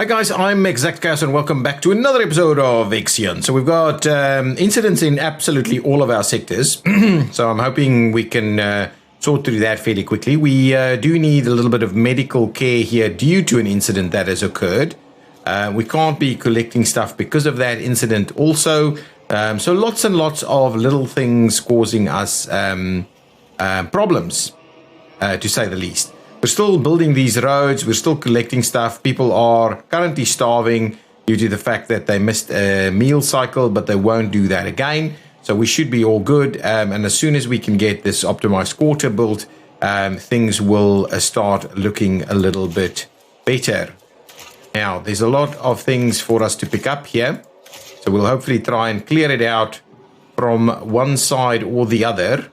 Hi guys, I'm ExactChaos and welcome back to another episode of Ixion. So we've got incidents in absolutely all of our sectors. So I'm hoping we can sort through that fairly quickly. We do need a little bit of medical care here due to an incident that has occurred. We can't be collecting stuff because of that incident also. So lots and lots of little things causing us problems, to say the least. We're still building these roads. We're still collecting stuff. People are currently starving due to the fact that they missed a meal cycle, but they won't do that again. So we should be all good. And as soon as we can get this optimized quarter built, things will start looking a little bit better. Now, there's a lot of things for us to pick up here. So we'll hopefully try and clear it out from one side or the other.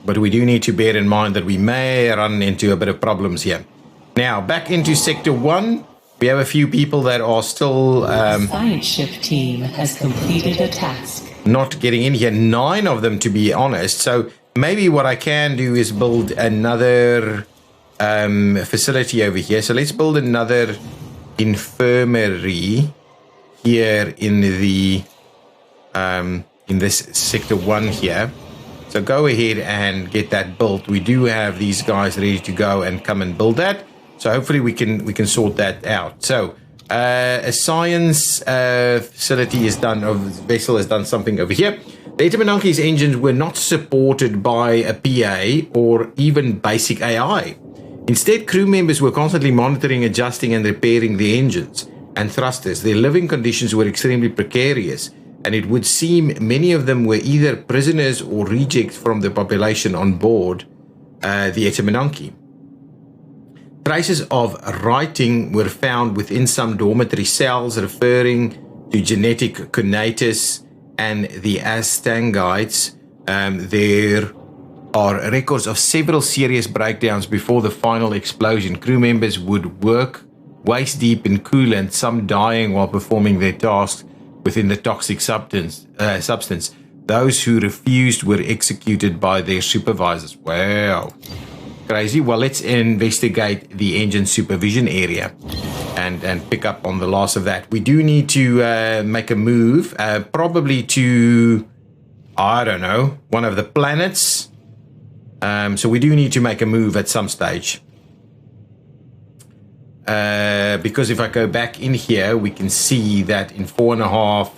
But we do need to bear in mind that we may run into a bit of problems here. Now, back into Sector 1, we have a few people that are still... Science ship team has completed a task. Not getting in here. 9 of them, to be honest. So maybe what I can do is build another facility over here. So let's build another infirmary here in the in this Sector 1 here. So go ahead and get that built. We do have these guys ready to go and come and build that. So hopefully we can sort that out. So a science facility is done, or vessel has done something over here. The Etamananki's engines were not supported by a PA or even basic AI. Instead, crew members were constantly monitoring, adjusting and repairing the engines and thrusters. Their living conditions were extremely precarious, and it would seem many of them were either prisoners or rejects from the population on board the Etamananki. Traces of writing were found within some dormitory cells referring to genetic conatus and the Astangites. There are records of several serious breakdowns before the final explosion. Crew members would work waist deep in coolant, some dying while performing their tasks within the toxic substance. Those who refused were executed by their supervisors. Wow. Crazy. Well, let's investigate the engine supervision area and pick up on the last of that. We do need to make a move, probably to, I don't know, one of the planets. So we do need to make a move at some stage. Because if I go back in here, we can see that in 4.5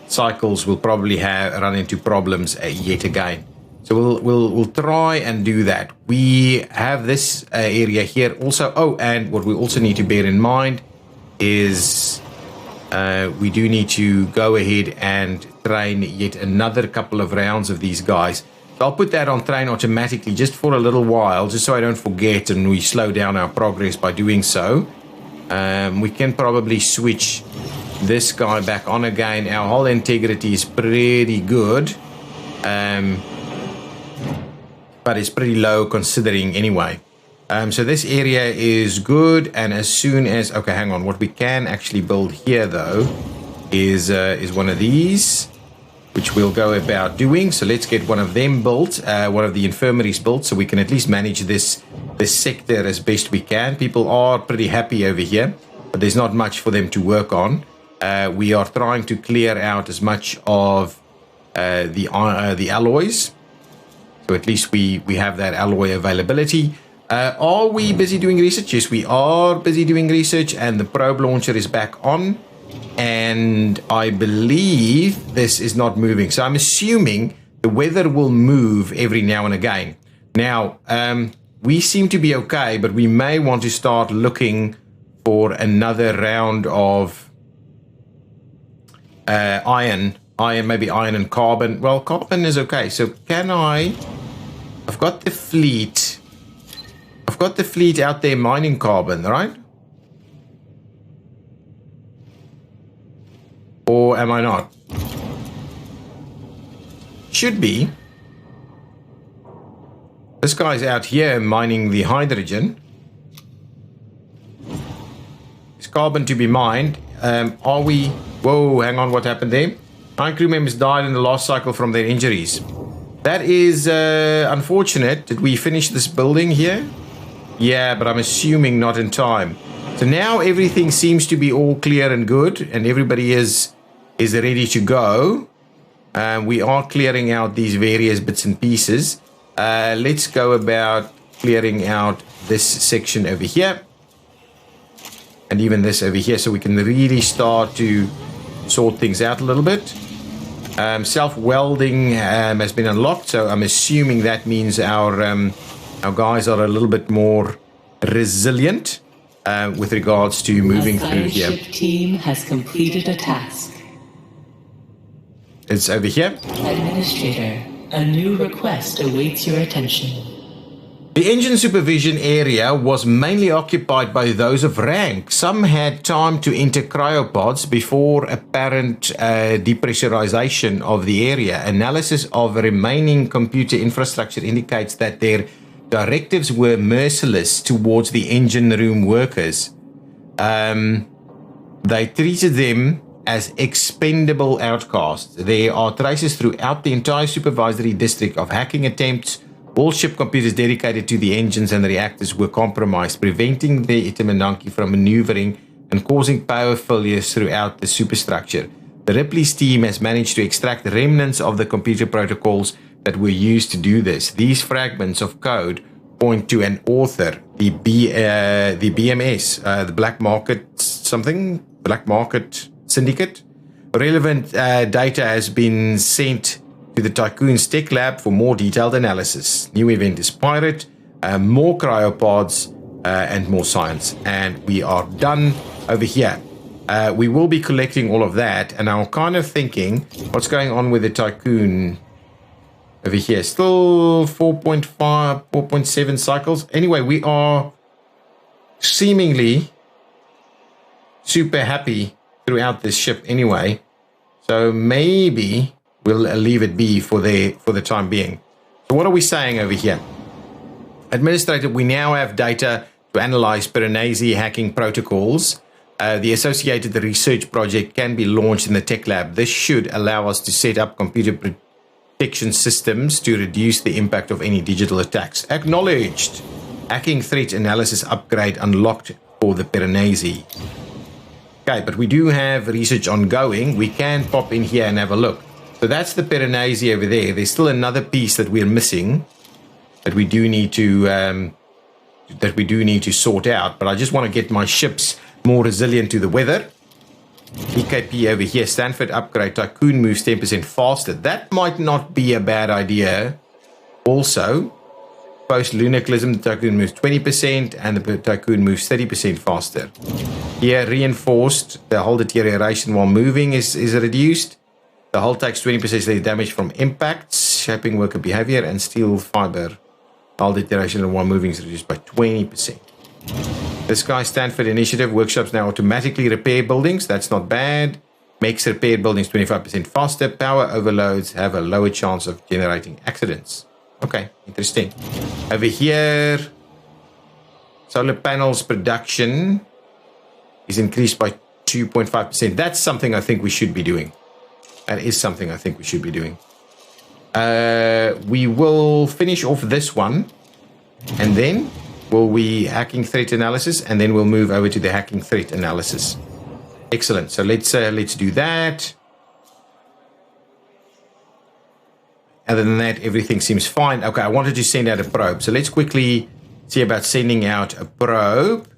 cycles we'll probably run into problems yet again. So we'll try and do that. We have this area here also. Oh, and what we also need to bear in mind is we do need to go ahead and train yet another couple of rounds of these guys. So I'll put that on train automatically just for a little while, just so I don't forget and we slow down our progress by doing so. We can probably switch this guy back on again. Our hull integrity is pretty good, but it's pretty low considering anyway. So this area is good, and as soon as... Okay, hang on. What we can actually build here, though, is one of these, which we'll go about doing. So let's get one of them built, one of the infirmaries built, so we can at least manage this sector as best we can. People are pretty happy over here, but there's not much for them to work on. We are trying to clear out as much of the alloys, so at least we have that alloy availability. Are we busy doing research? Yes, we are busy doing research, and the probe launcher is back on. And I believe this is not moving. So I'm assuming the weather will move every now and again. Now, we seem to be okay, but we may want to start looking for another round of iron, maybe iron and carbon. Well, carbon is okay. So can I've got the fleet. I've got the fleet out there mining carbon, right? Or am I not? Should be. This guy's out here mining the hydrogen. It's carbon to be mined. Are we... Whoa, hang on, what happened there? 9 crew members died in the last cycle from their injuries. That is unfortunate. Did we finish this building here? Yeah, but I'm assuming not in time. So now everything seems to be all clear and good, and everybody is ready to go. We are clearing out these various bits and pieces. Let's go about clearing out this section over here. And even this over here, so we can really start to sort things out a little bit. Self-welding has been unlocked, so I'm assuming that means our guys are a little bit more resilient with regards to moving through here. The ship team has completed a task. It's over here. Administrator, a new request awaits your attention. The engine supervision area was mainly occupied by those of rank. Some had time to enter cryopods before apparent depressurization of the area. Analysis of remaining computer infrastructure indicates that their directives were merciless towards the engine room workers. They treated them as expendable outcasts. There are traces throughout the entire supervisory district of hacking attempts. All ship computers dedicated to the engines and the reactors were compromised, preventing the Itamananki from maneuvering and causing power failures throughout the superstructure. The Ripley's team has managed to extract remnants of the computer protocols that were used to do this. These fragments of code point to an author, the BMS, the Black Market Syndicate. Relevant data has been sent to the Tycoon's tech lab for more detailed analysis. New event is Pirate, more cryopods, and more science. And we are done over here. We will be collecting all of that, and I'm kind of thinking, what's going on with the Tycoon over here? Still 4.5, 4.7 cycles. Anyway, we are seemingly super happy throughout this ship anyway. So maybe we'll leave it be for the time being. So what are we saying over here? Administrator, we now have data to analyze Piranesi hacking protocols. The associated research project can be launched in the tech lab. This should allow us to set up computer protection systems to reduce the impact of any digital attacks. Acknowledged. Hacking threat analysis upgrade unlocked for the Piranesi. Okay, but we do have research ongoing. We can pop in here and have a look. So that's the Piranesi over there. There's still another piece that we're missing that we do need to sort out. But I just want to get my ships more resilient to the weather. EKP over here, Stanford upgrade. Tycoon moves 10% faster. That might not be a bad idea. Also, post-lunaclism, the Tycoon moves 20% and the Tycoon moves 30% faster. Here, reinforced, the hull deterioration while moving is reduced. The hull takes 20% damage from impacts, shaping worker behavior, and steel fiber. Hull deterioration while moving is reduced by 20%. This guy, Stanford Initiative, workshops now automatically repair buildings. That's not bad. Makes repair buildings 25% faster. Power overloads have a lower chance of generating accidents. Okay, interesting. Over here, solar panels production is increased by 2.5%. That's something I think we should be doing. That is something I think we should be doing. We will finish off this one, and then we'll be hacking threat analysis, and then we'll move over to the hacking threat analysis. Excellent. So let's do that. Other than that, everything seems fine. Okay, I wanted to send out a probe. So let's quickly see about sending out a probe.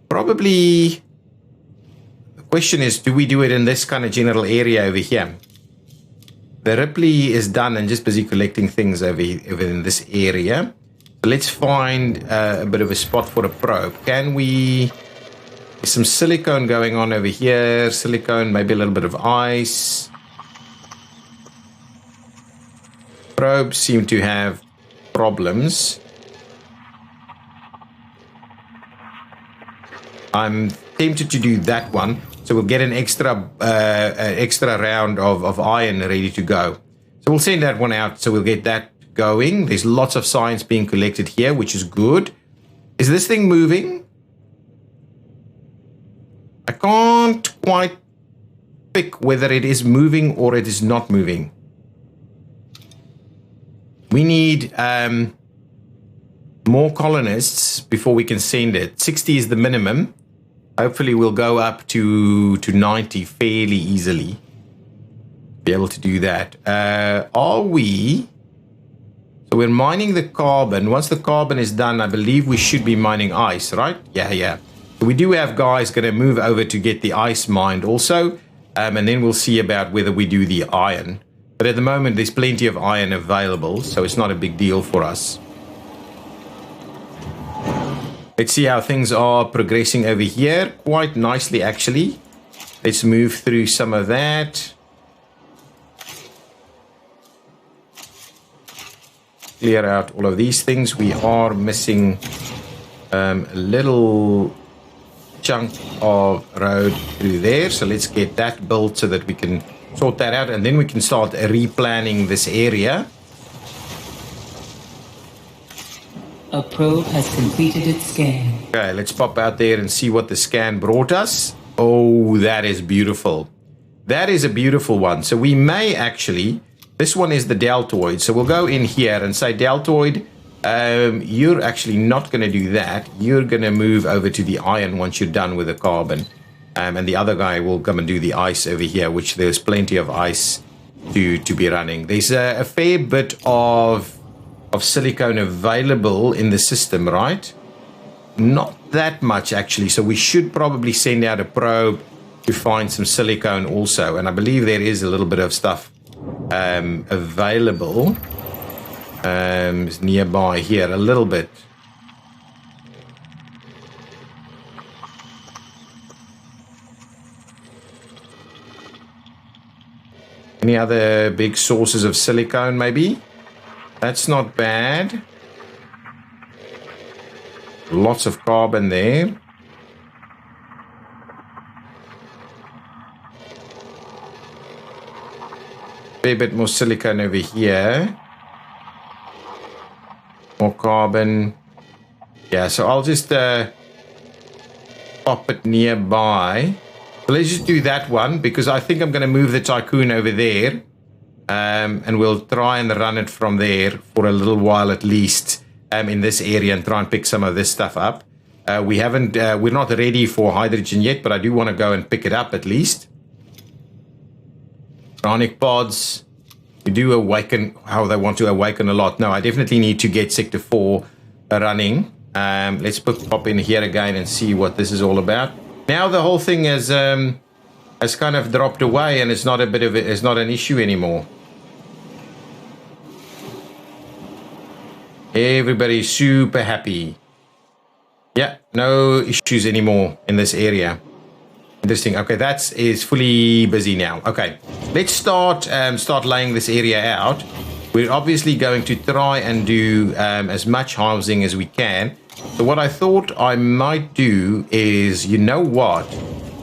Probably, the question is, do we do it in this kind of general area over here? The Ripley is done and just busy collecting things over in this area. So let's find a bit of a spot for a probe. Can we... There's some silicone going on over here. Silicone, maybe a little bit of ice. Probes seem to have problems. I'm tempted to do that one, so we'll get an extra round of iron ready to go. So we'll send that one out, so we'll get that going. There's lots of science being collected here, which is good. Is this thing moving? I can't quite pick whether it is moving or it is not moving. more colonists before we can send it. 60 is the minimum. Hopefully we'll go up to 90 fairly easily. Be able to do that. Are we... So we're mining the carbon. Once the carbon is done, I believe we should be mining ice, right? Yeah. So we do have guys going to move over to get the ice mined also. And then we'll see about whether we do the iron. But at the moment, there's plenty of iron available, so it's not a big deal for us. Let's see how things are progressing over here. Quite nicely, actually. Let's move through some of that. Clear out all of these things. We are missing a little chunk of road through there. So let's get that built so that we can sort that out. And then we can start replanning this area. A probe has completed its scan. Okay, let's pop out there and see what the scan brought us. Oh, that is beautiful. That is a beautiful one. So we may actually... This one is the deltoid. So we'll go in here and say, deltoid, you're actually not going to do that. You're going to move over to the iron once you're done with the carbon. And the other guy will come and do the ice over here, which there's plenty of ice to be running. There's a fair bit of silicone available in the system, right? Not that much, actually. So we should probably send out a probe to find some silicone also. And I believe there is a little bit of stuff available nearby here, a little bit. Any other big sources of silicone, maybe? That's not bad. Lots of carbon there. A bit more silicone over here. More carbon. Yeah, so I'll just pop it nearby. So let's just do that one, because I think I'm going to move the Tycoon over there. And we'll try and run it from there for a little while at least in this area and try and pick some of this stuff up. We're not ready for hydrogen yet, but I do want to go and pick it up at least. Chronic pods. We do awaken how they want to awaken a lot. No, I definitely need to get Sector 4 running. Let's pop in here again and see what this is all about. Now the whole thing has kind of dropped away, and it's not an issue anymore. Everybody's super happy. Yeah, no issues anymore in this area. Interesting. Okay, that is fully busy now. Okay, let's start laying this area out. We're obviously going to try and do as much housing as we can. So what I thought I might do is, you know what?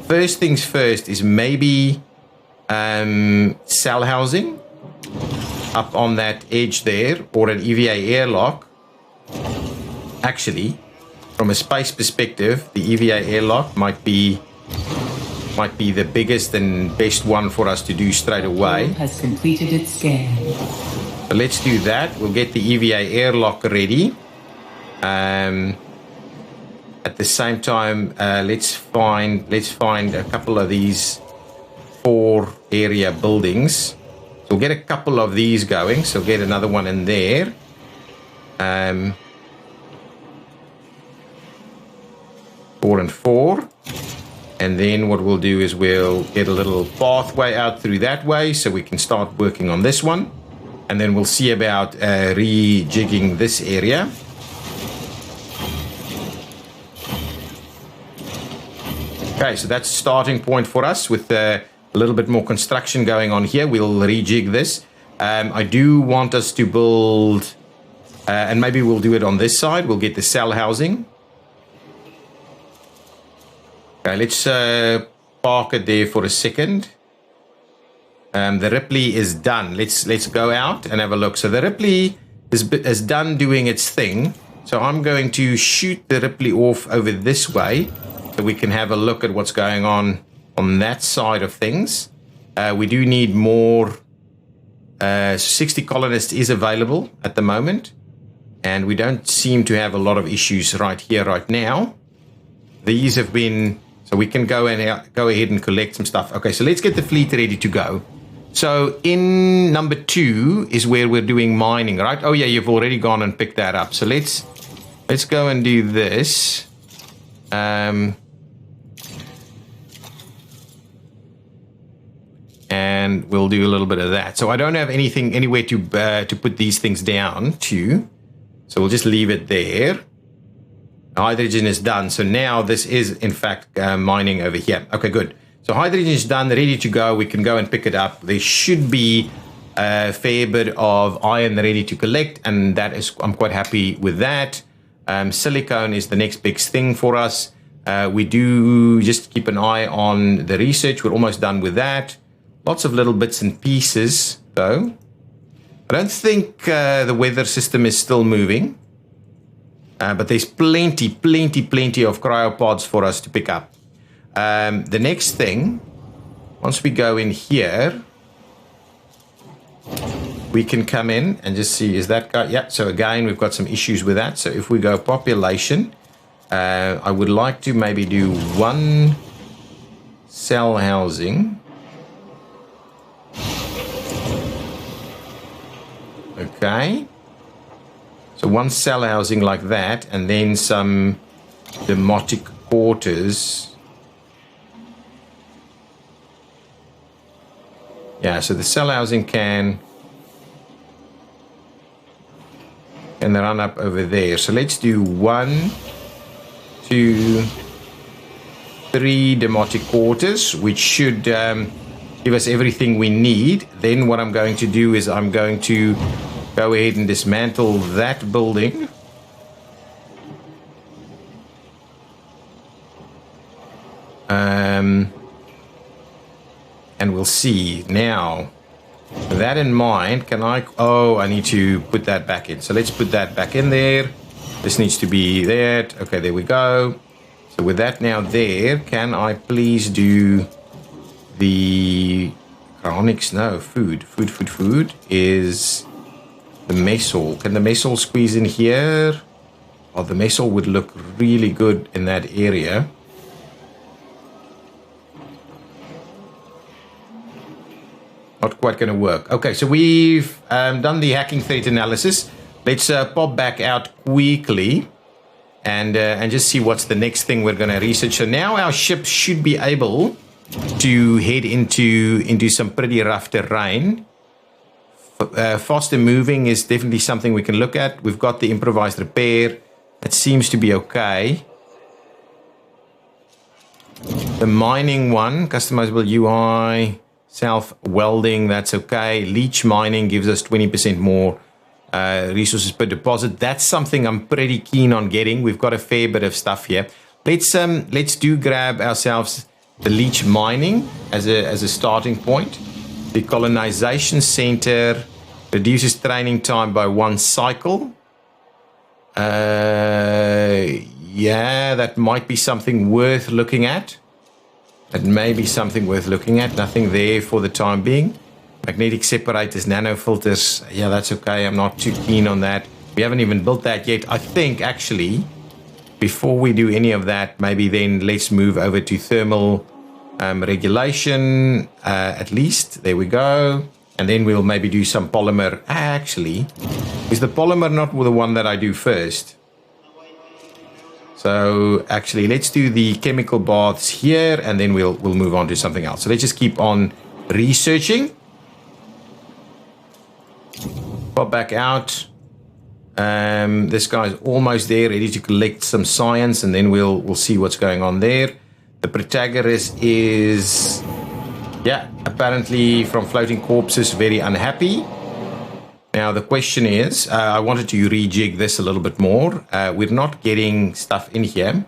First things first is maybe cell housing up on that edge there, or an EVA airlock. Actually, from a space perspective, the EVA airlock might be the biggest and best one for us to do straight away. Has completed its scan. So let's do that. We'll get the EVA airlock ready. At the same time, let's find a couple of these 4 area buildings. So we'll get a couple of these going. So get another one in there. 4 and 4. And then what we'll do is we'll get a little pathway out through that way so we can start working on this one. And then we'll see about rejigging this area. Okay, so that's a starting point for us with a little bit more construction going on here. We'll rejig this. I do want us to build, and maybe we'll do it on this side. We'll get the cell housing. Okay, let's park it there for a second. The Ripley is done. Let's go out and have a look. So the Ripley is done doing its thing. So I'm going to shoot the Ripley off over this way so we can have a look at what's going on that side of things. We do need more. 60 colonists is available at the moment. And we don't seem to have a lot of issues right here, right now. These have been... So we can go ahead and collect some stuff. Okay, so let's get the fleet ready to go. So in number 2 is where we're doing mining, right? Oh yeah, you've already gone and picked that up. So let's go and do this. And we'll do a little bit of that. So I don't have anything anywhere to put these things down to. So we'll just leave it there. Hydrogen is done. So now this is, in fact, mining over here. Okay, good. So hydrogen is done, ready to go. We can go and pick it up. There should be a fair bit of iron ready to collect, and that is, I'm quite happy with that. Silicone is the next big thing for us. We do just keep an eye on the research. We're almost done with that. Lots of little bits and pieces, though. I don't think the weather system is still moving. But there's plenty of cryopods for us to pick up. The next thing, once we go in here, we can come in and just see, is that guy? Yeah, so again, we've got some issues with that. So if we go population, I would like to maybe do 1 cell housing. Okay. So 1 cell housing like that, and then some demotic quarters. Yeah, so the cell housing can run up over there. So let's do 1, 2, 3 demotic quarters, which should give us everything we need. Then what I'm going to do is I'm going to go ahead and dismantle that building. And we'll see. Now, with that in mind, can I... Oh, I need to put that back in. So let's put that back in there. This needs to be there. Okay, there we go. So with that now there, can I please do the... Chronics? No, food. Food is... The mess hall. Can the mess hall squeeze in here? Oh, the mess hall would look really good in that area. Not quite going to work. Okay, so we've done the hacking threat analysis. Let's pop back out quickly and just see what's the next thing we're going to research. So now our ship should be able to head into some pretty rough terrain. Faster moving is definitely something we can look at. We've got the improvised repair. It seems to be okay. The mining one, customizable UI, self-welding, that's okay. Leech mining gives us 20% more resources per deposit. That's something I'm pretty keen on getting. We've got a fair bit of stuff here. Let's do grab ourselves the leech mining as a starting point. The colonization center reduces training time by 1 cycle. Yeah, that might be something worth looking at. Nothing there for the time being. Magnetic separators, nanofilters. Yeah, that's okay. I'm not too keen on that. We haven't even built that yet. I think, actually, before we do any of that, maybe then let's move over to thermal regulation, at least. There we go. And then we'll maybe do some polymer. Actually, is the polymer not the one that I do first? So actually, let's do the chemical baths here, and then we'll move on to something else. So let's just keep on researching. Pop back out. This guy's almost there, ready to collect some science, and then we'll see what's going on there. The protagonist is, yeah, apparently from floating corpses, very unhappy. Now, the question is, I wanted to rejig this a little bit more. We're not getting stuff in here.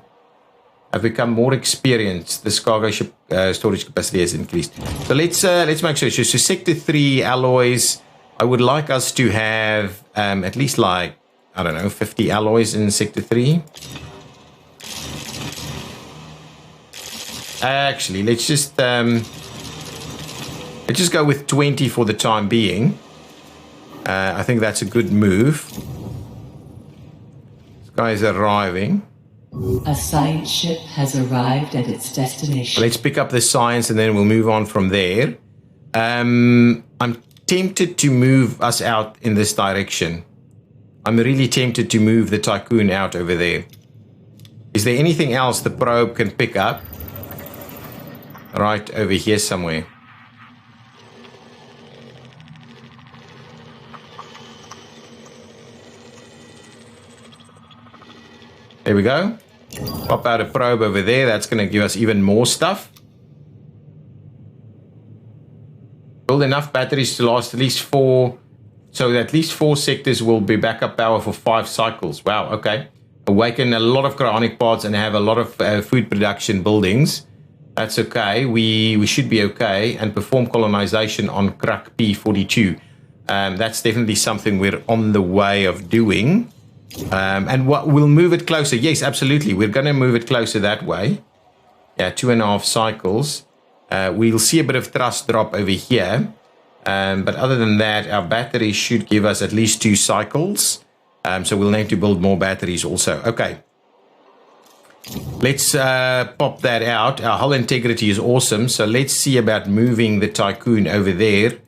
I've become more experienced. This cargo ship storage capacity has increased. So let's make sure. So Sector 3 alloys, I would like us to have at least like, I don't know, 50 alloys in Sector 3. Actually, let's just go with 20 for the time being. I think that's a good move. guy is arriving. A science ship has arrived at its destination. Let's pick up the science and then we'll move on from there. I'm tempted to move us out in this direction. I'm really tempted to move the tycoon out over there. Is there anything else the probe can pick up? Right over here somewhere. There we go. Pop out a probe over there. That's going to give us even more stuff. Build enough batteries to last at least 4. So at least 4 sectors will be backup power for 5 cycles. Wow, okay. Awaken a lot of cryonic pods and have a lot of food production buildings. That's okay. We should be okay. And perform colonization on Crack P-42. That's definitely something we're on the way of doing. And what we'll move it closer. Yes, absolutely. We're going to move it closer that way. Yeah, 2.5 cycles. We'll see a bit of thrust drop over here. But other than that, our batteries should give us at least 2 cycles. So we'll need to build more batteries also. Okay. Let's pop that out. Our hull integrity is awesome. So let's see about moving the tycoon over there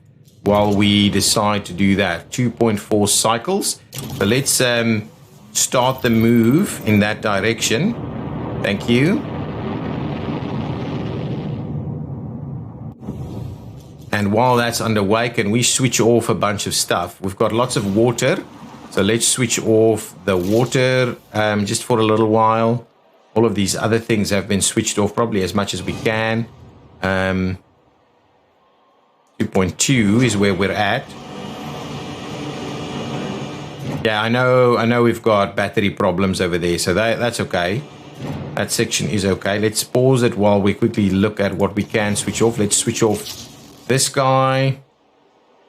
while we decide to do that. 2.4 cycles. So let's start the move in that direction. Thank you. And while that's underway, can we switch off a bunch of stuff? We've got lots of water. So let's switch off the water just for a little while. All of these other things have been switched off probably as much as we can. 2.2 is where we're at. Yeah, I know we've got battery problems over there, so that's okay. That section is okay. Let's pause it while we quickly look at what we can switch off. Let's switch off this guy.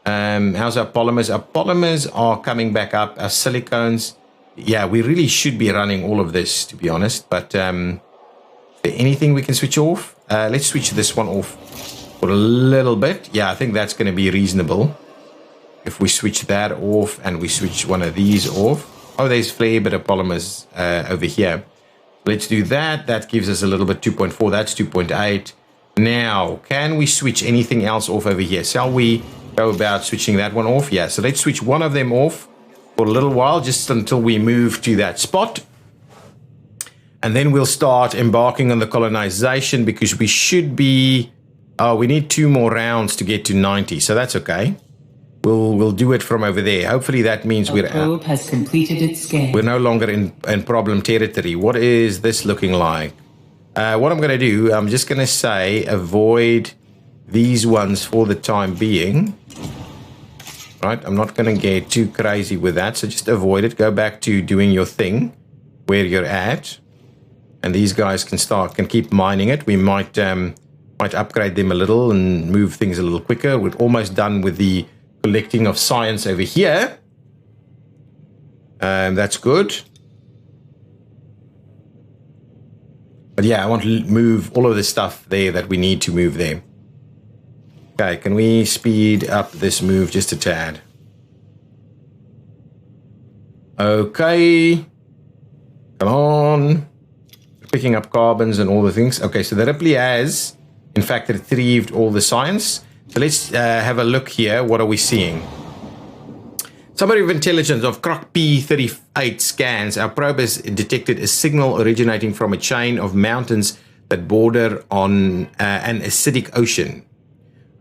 How's our polymers? Our polymers are coming back up. Our silicones, yeah, we really should be running all of this, to be honest. But is there anything we can switch off? Let's switch this one off for a little bit. Yeah, I think that's going to be reasonable. If we switch that off and we switch one of these off. Oh, there's a fair bit of polymers over here. Let's do that. That gives us a little bit. 2.4. That's 2.8. Now, can we switch anything else off over here? Shall we go about switching that one off? Yeah, so let's switch one of them off for a little while, just until we move to that spot. And then we'll start embarking on the colonization, because we should be... Oh, we need 2 more rounds to get to 90, so that's okay. We'll do it from over there. Hopefully that means the probe has completed its scan. We're no longer in problem territory. What is this looking like? What I'm going to do, I'm just going to say avoid these ones for the time being. Right, I'm not going to get too crazy with that, so just avoid it. Go back to doing your thing where you're at. And these guys can keep mining it. We might upgrade them a little and move things a little quicker. We're almost done with the collecting of science over here. That's good. But yeah, I want to move all of the stuff there that we need to move there. Okay, can we speed up this move just a tad? Okay. Come on. Picking up carbons and all the things. Okay, so the Ripley has, in fact, retrieved all the science. So let's have a look here. What are we seeing? Summary of intelligence of Croc P-38 scans. Our probe has detected a signal originating from a chain of mountains that border on an acidic ocean.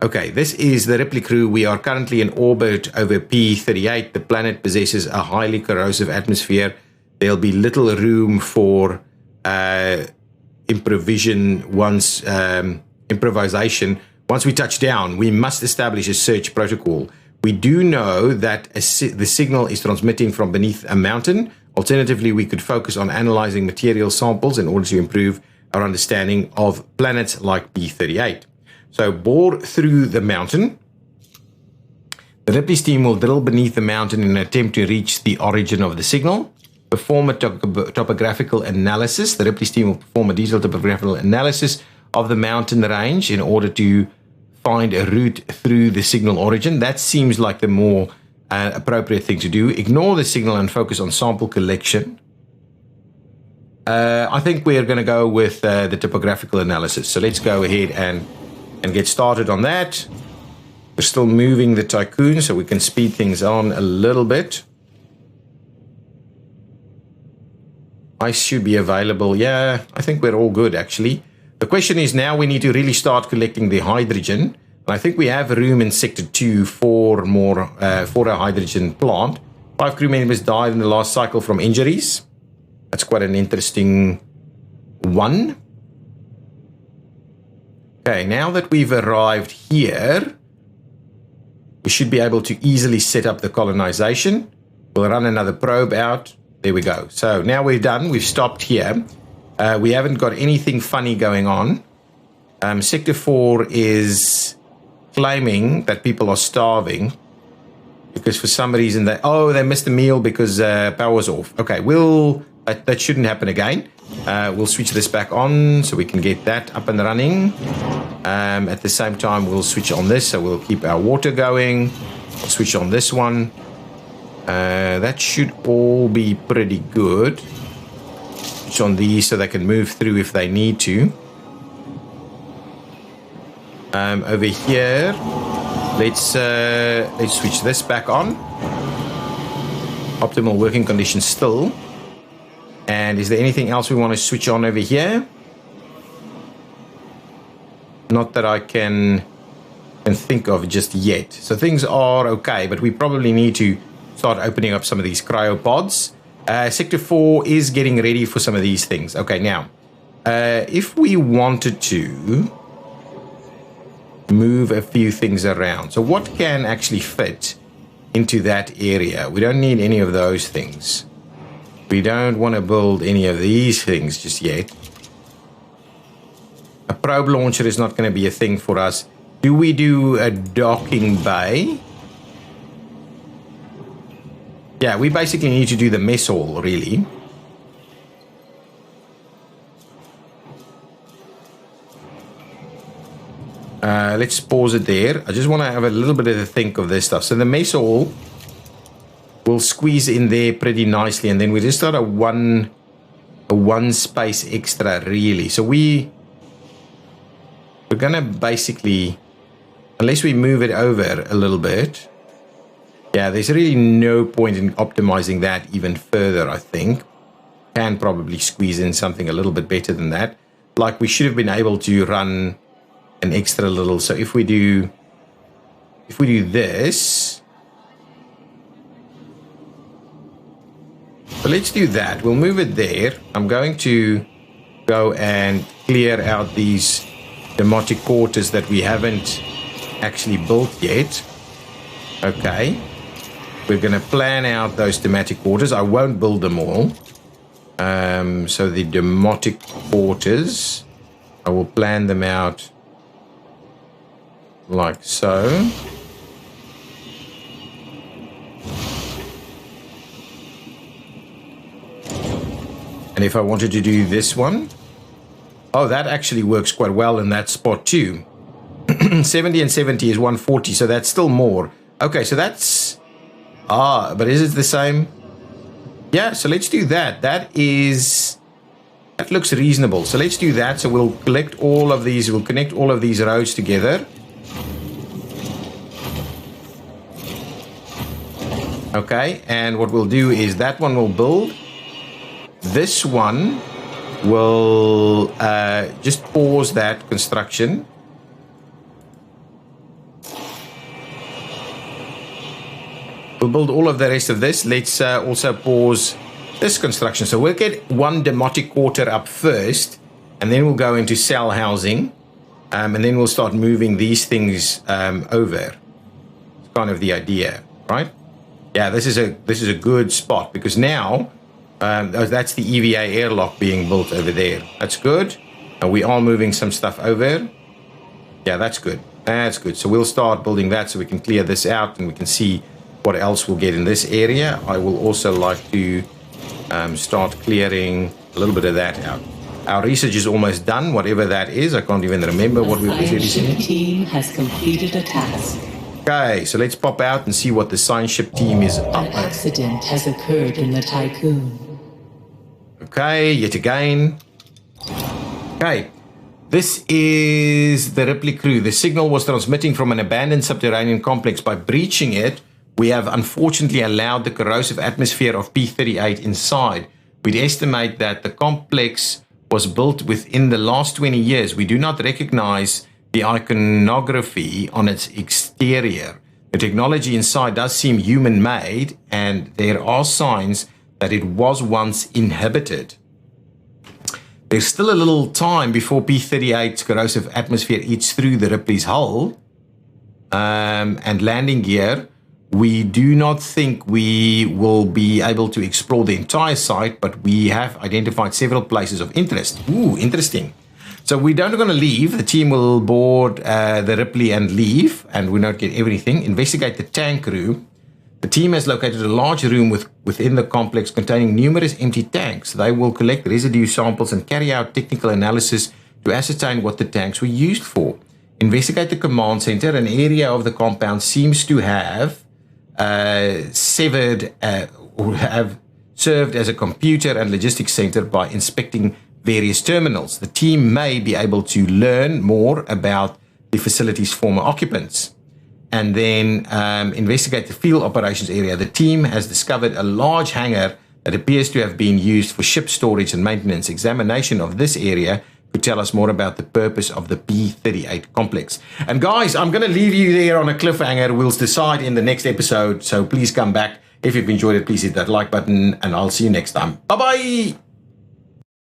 Okay, this is the Ripley crew. We are currently in orbit over P-38. The planet possesses a highly corrosive atmosphere. There'll be little room for improvisation once we touch down. We must establish a search protocol. We do know that the signal is transmitting from beneath a mountain. Alternatively, we could focus on analyzing material samples in order to improve our understanding of planets like P-38. So bore through the mountain. The Ripley's team will drill beneath the mountain in an attempt to reach the origin of the signal. Perform a topographical analysis. The Ripley's team will perform a detailed topographical analysis of the mountain range in order to find a route through the signal origin. That seems like the more appropriate thing to do. Ignore the signal and focus on sample collection. I think we're going to go with the topographical analysis. So let's go ahead and get started on that. We're still moving the tycoon so we can speed things on a little bit. Ice should be available. Yeah, I think we're all good actually. The question is now we need to really start collecting the hydrogen. And I think we have room in Sector 2 for more for a hydrogen plant. 5 crew members died in the last cycle from injuries. That's quite an interesting one. Okay, now that we've arrived here, we should be able to easily set up the colonization. We'll run another probe out. There we go. So now we're done. We've stopped here. We haven't got anything funny going on. Sector 4 is claiming that people are starving because for some reason they missed a meal because power's off. Okay, that shouldn't happen again. We'll switch this back on so we can get that up and running. At the same time, we'll switch on this, so we'll keep our water going. We'll switch on this one. That should all be pretty good. Switch on these so they can move through if they need to. Over here, let's switch this back on. Optimal working conditions still. And is there anything else we want to switch on over here? Not that I can think of just yet. So things are okay, but we probably need to start opening up some of these cryopods. Sector 4 is getting ready for some of these things. Okay, now, if we wanted to move a few things around. So what can actually fit into that area? We don't need any of those things. We don't want to build any of these things just yet. A probe launcher is not going to be a thing for us. Do we do a docking bay? Yeah, we basically need to do the mess hall, really. Let's pause it there. I just want to have a little bit of a think of this stuff. So the mess hall will squeeze in there pretty nicely, and then we just got a one space extra, really. So we're gonna basically, unless we move it over a little bit, yeah, there's really no point in optimizing that even further. I think can probably squeeze in something a little bit better than that. Like we should have been able to run an extra little. So if we do this. So let's do that. We'll move it there. I'm going to go and clear out these demotic quarters that we haven't actually built yet. Okay. We're going to plan out those demotic quarters. I won't build them all. So the demotic quarters, I will plan them out like so. And if I wanted to do this one, oh, that actually works quite well in that spot too. 70 and 70 is 140, so that's still more. Okay, so that's... but is it the same? Yeah, so let's do that. That looks reasonable. So let's do that. So we'll collect all of these, we'll connect all of these roads together. Okay, and what we'll do is that one will build. This one will just pause that construction. We'll build all of the rest of this. Let's also pause this construction. So we'll get one demotic quarter up first, and then we'll go into cell housing, and then we'll start moving these things over. It's kind of the idea, right? Yeah, this is a good spot because now that's the EVA airlock being built over there. That's good. And we are moving some stuff over. Yeah, that's good. That's good. So we'll start building that so we can clear this out and we can see what else we'll get in this area. I will also like to start clearing a little bit of that out. Our research is almost done, whatever that is. I can't even remember what we were researching. The team has completed a task. Okay, so let's pop out and see what the science ship team is up An accident has occurred in the tycoon. Okay, yet again. Okay. This is the Ripley crew. The signal was transmitting from an abandoned subterranean complex. By breaching it, we have unfortunately allowed the corrosive atmosphere of P-38 inside. We'd estimate that the complex was built within the last 20 years. We do not recognize the iconography on its exterior. The technology inside does seem human-made, and there are signs that it was once inhabited. There's still a little time before P-38's corrosive atmosphere eats through the Ripley's hull and landing gear. We do not think we will be able to explore the entire site, but we have identified several places of interest. Ooh, interesting. So we don't going to leave. The team will board the Ripley and leave, and we not get everything. Investigate the tank room. The team has located a large room within the complex containing numerous empty tanks. They will collect residue samples and carry out technical analysis to ascertain what the tanks were used for. Investigate the command center. An area of the compound seems to have severed or have served as a computer and logistics center by inspecting various terminals. The team may be able to learn more about the facility's former occupants. And then investigate the field operations area. The team has discovered a large hangar that appears to have been used for ship storage and maintenance. Examination of this area could tell us more about the purpose of the P-38 complex. And guys, I'm going to leave you there on a cliffhanger. We'll decide in the next episode. So please come back. If you've enjoyed it, please hit that like button, and I'll see you next time. Bye-bye.